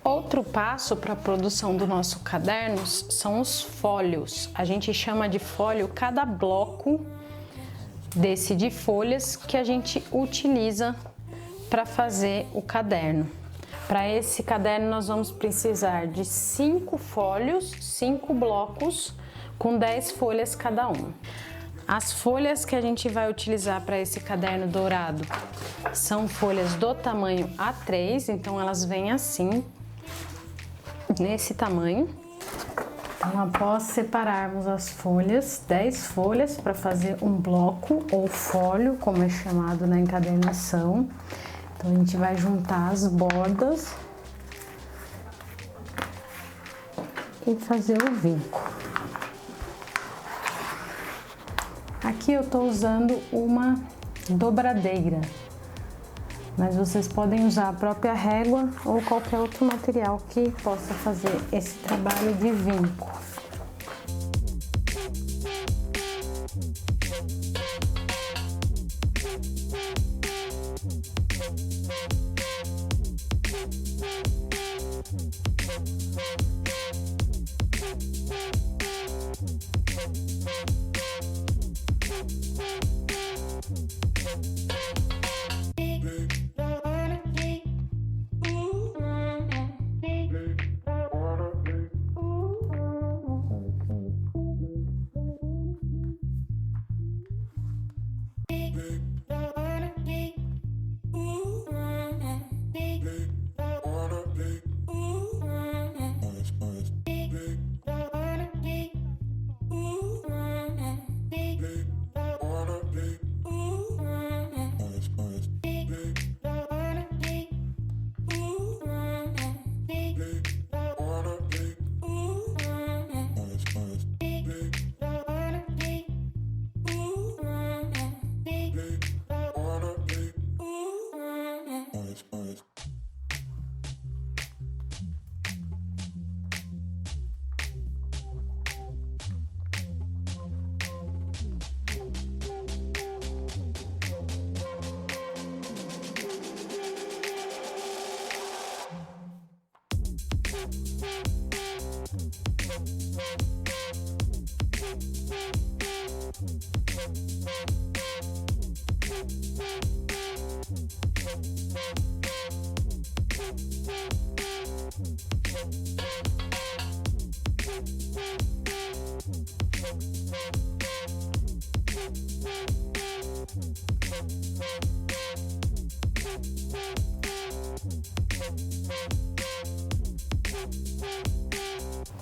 Outro passo para a produção do nosso caderno são os fólios. A gente chama de fólio cada bloco desse de folhas que a gente utiliza para fazer o caderno. Para esse caderno nós vamos precisar de 5 fólios, 5 blocos com 10 folhas cada um. As folhas que a gente vai utilizar para esse caderno dourado são folhas do tamanho A3, então elas vêm assim, nesse tamanho. Então, após separarmos as folhas, 10 folhas para fazer um bloco ou fólio, como é chamado na encadernação. Então, a gente vai juntar as bordas e fazer o vinco. Aqui eu tô usando uma dobradeira, mas vocês podem usar a própria régua ou qualquer outro material que possa fazer esse trabalho de vinco.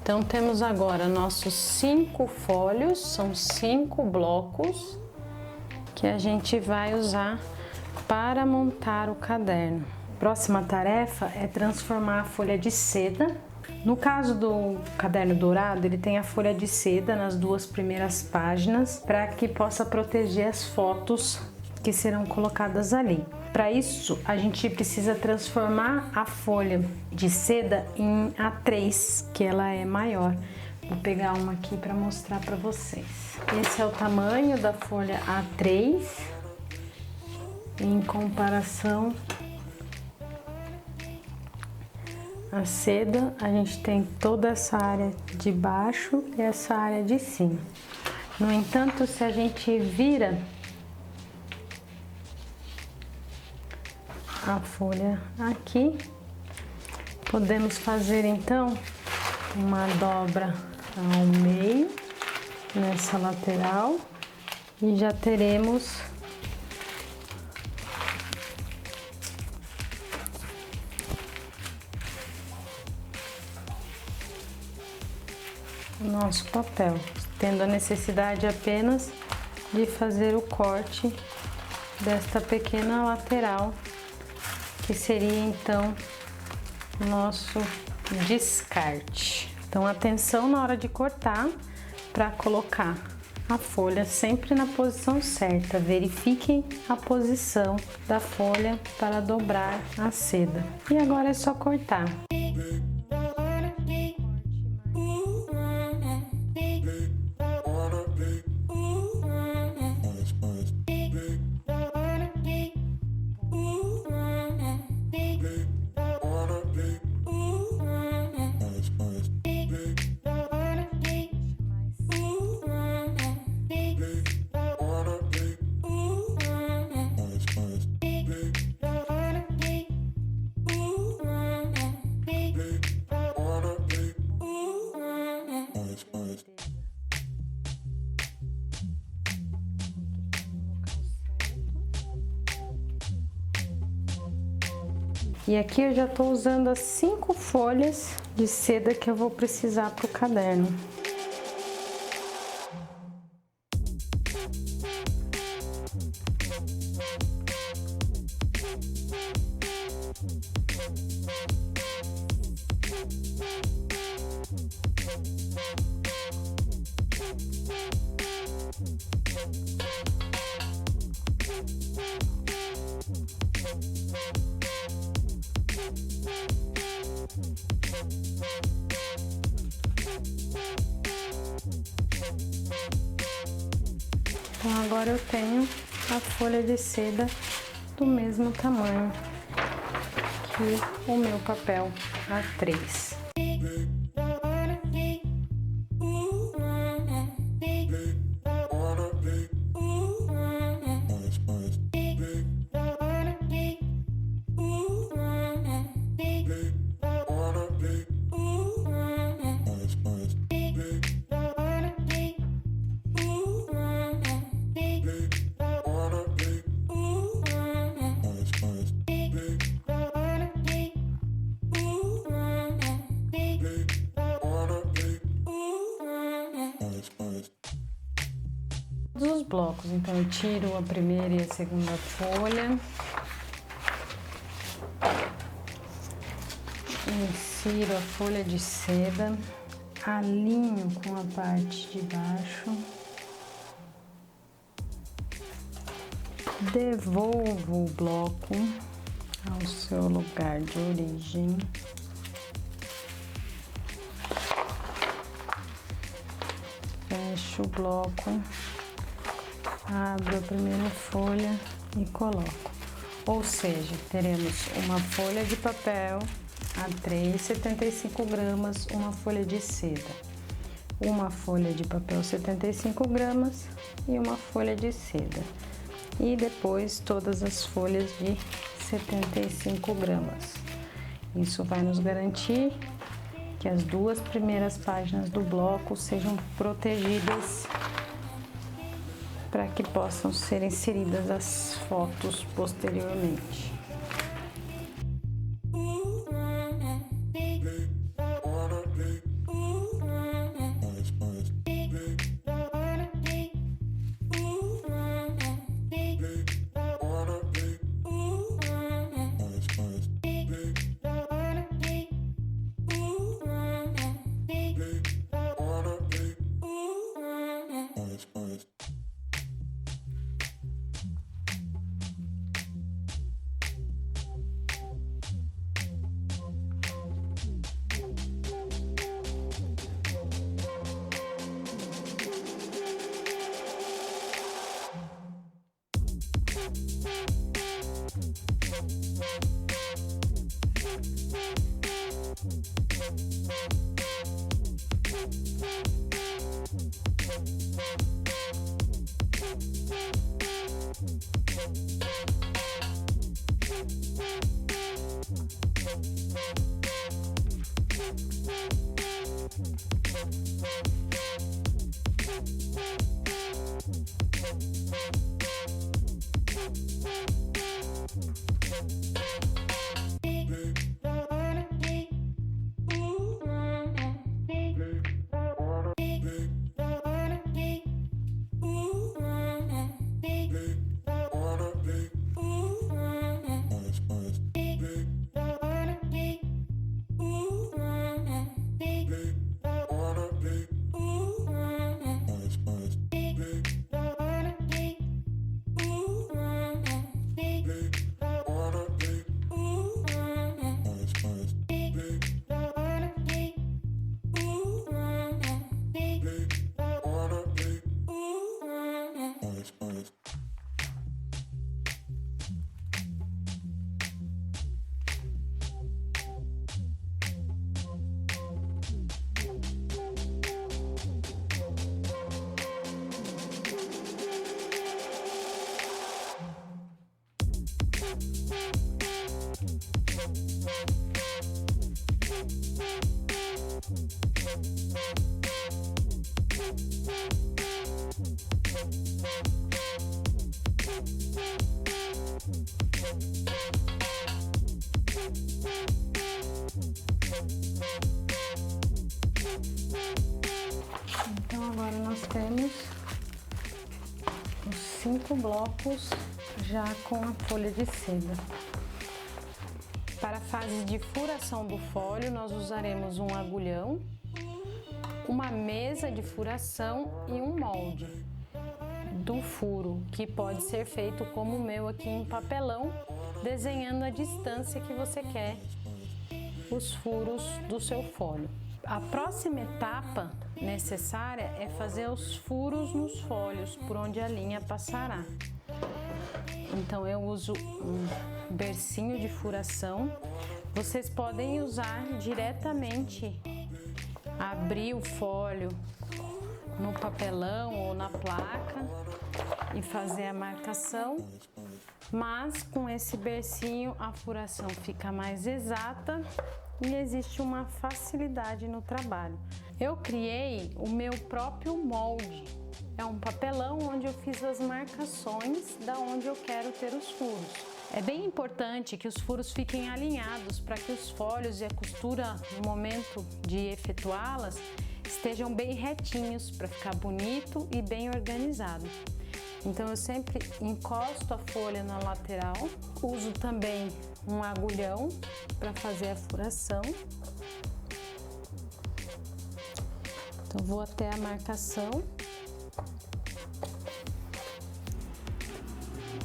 Então, temos agora nossos 5 fólios, são 5 blocos que a gente vai usar para montar o caderno. Próxima tarefa é transformar a folha de seda. No caso do caderno dourado, ele tem a folha de seda nas 2 primeiras páginas para que possa proteger as fotos que serão colocadas ali. Para isso, a gente precisa transformar a folha de seda em A3, que ela é maior. Vou pegar uma aqui para mostrar para vocês. Esse é o tamanho da folha A3 em comparação à seda. A gente tem toda essa área de baixo e essa área de cima. No entanto, se a gente vira a folha aqui, podemos fazer então uma dobra ao meio nessa lateral e já teremos o nosso papel, tendo a necessidade apenas de fazer o corte desta pequena lateral, que seria então o nosso descarte. Então, atenção na hora de cortar para colocar a folha sempre na posição certa. Verifiquem a posição da folha para dobrar a seda. E agora é só cortar. E aqui eu já tô usando as 5 folhas de seda que eu vou precisar para o caderno. Então agora eu tenho a folha de seda do mesmo tamanho que o meu papel A3. Os blocos, então eu tiro a primeira e a segunda folha, insiro a folha de seda, alinho com a parte de baixo, devolvo o bloco ao seu lugar de origem. Fecho o bloco, abro a primeira folha e coloco. Ou seja, teremos uma folha de papel A3, 75 gramas, uma folha de seda, uma folha de papel 75 gramas e uma folha de seda. E depois todas as folhas de 75 gramas. Isso vai nos garantir que as 2 primeiras páginas do bloco sejam protegidas para que possam ser inseridas as fotos posteriormente. Então agora nós temos os 5 blocos já com a folha de seda. Para a fase de furação do fólio, nós usaremos um agulhão, uma mesa de furação e um molde do furo, que pode ser feito como o meu aqui em papelão, desenhando a distância que você quer os furos do seu fólio. A próxima etapa necessária é fazer os furos nos fólios, por onde a linha passará. Então eu uso um bercinho de furação. Vocês podem usar diretamente, abrir o fólio no papelão ou na placa e fazer a marcação, mas com esse bercinho a furação fica mais exata e existe uma facilidade no trabalho. Eu criei o meu próprio molde. É um papelão onde eu fiz as marcações da onde eu quero ter os furos. É bem importante que os furos fiquem alinhados para que os fólios e a costura no momento de efetuá-las estejam bem retinhos para ficar bonito e bem organizado. Então eu sempre encosto a folha na lateral, uso também um agulhão para fazer a furação. Então vou até a marcação,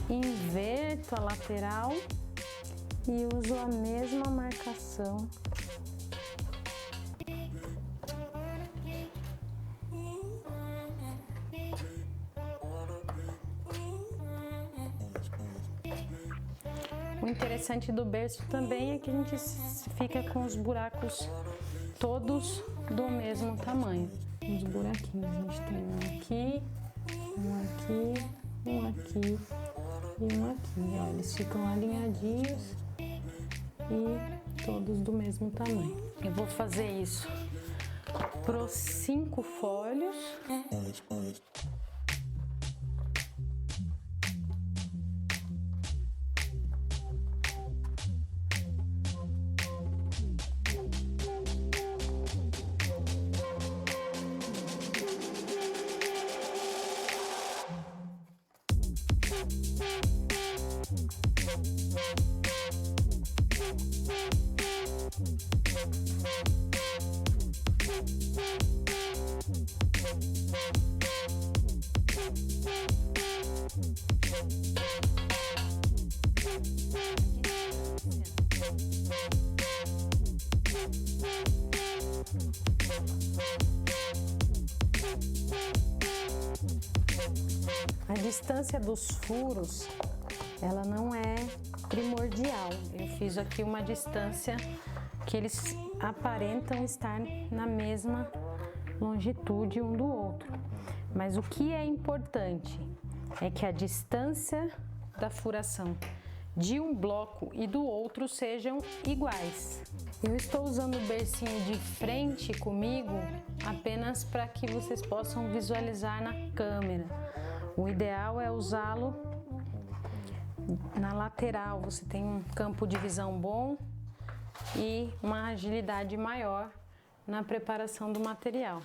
inverto a lateral e uso a mesma marcação. O interessante do berço também é que a gente fica com os buracos todos do mesmo tamanho. Os buraquinhos, a gente tem um aqui, um aqui, um aqui e um aqui. Ó, eles ficam alinhadinhos e todos do mesmo tamanho. Eu vou fazer isso para os 5 fólios. A distância dos furos, ela não é primordial. Eu fiz aqui uma distância que eles aparentam estar na mesma longitude um do outro. Mas o que é importante é que a distância da furação de um bloco e do outro sejam iguais. Eu estou usando o bercinho de frente comigo apenas para que vocês possam visualizar na câmera. O ideal é usá-lo na lateral, você tem um campo de visão bom e uma agilidade maior na preparação do material.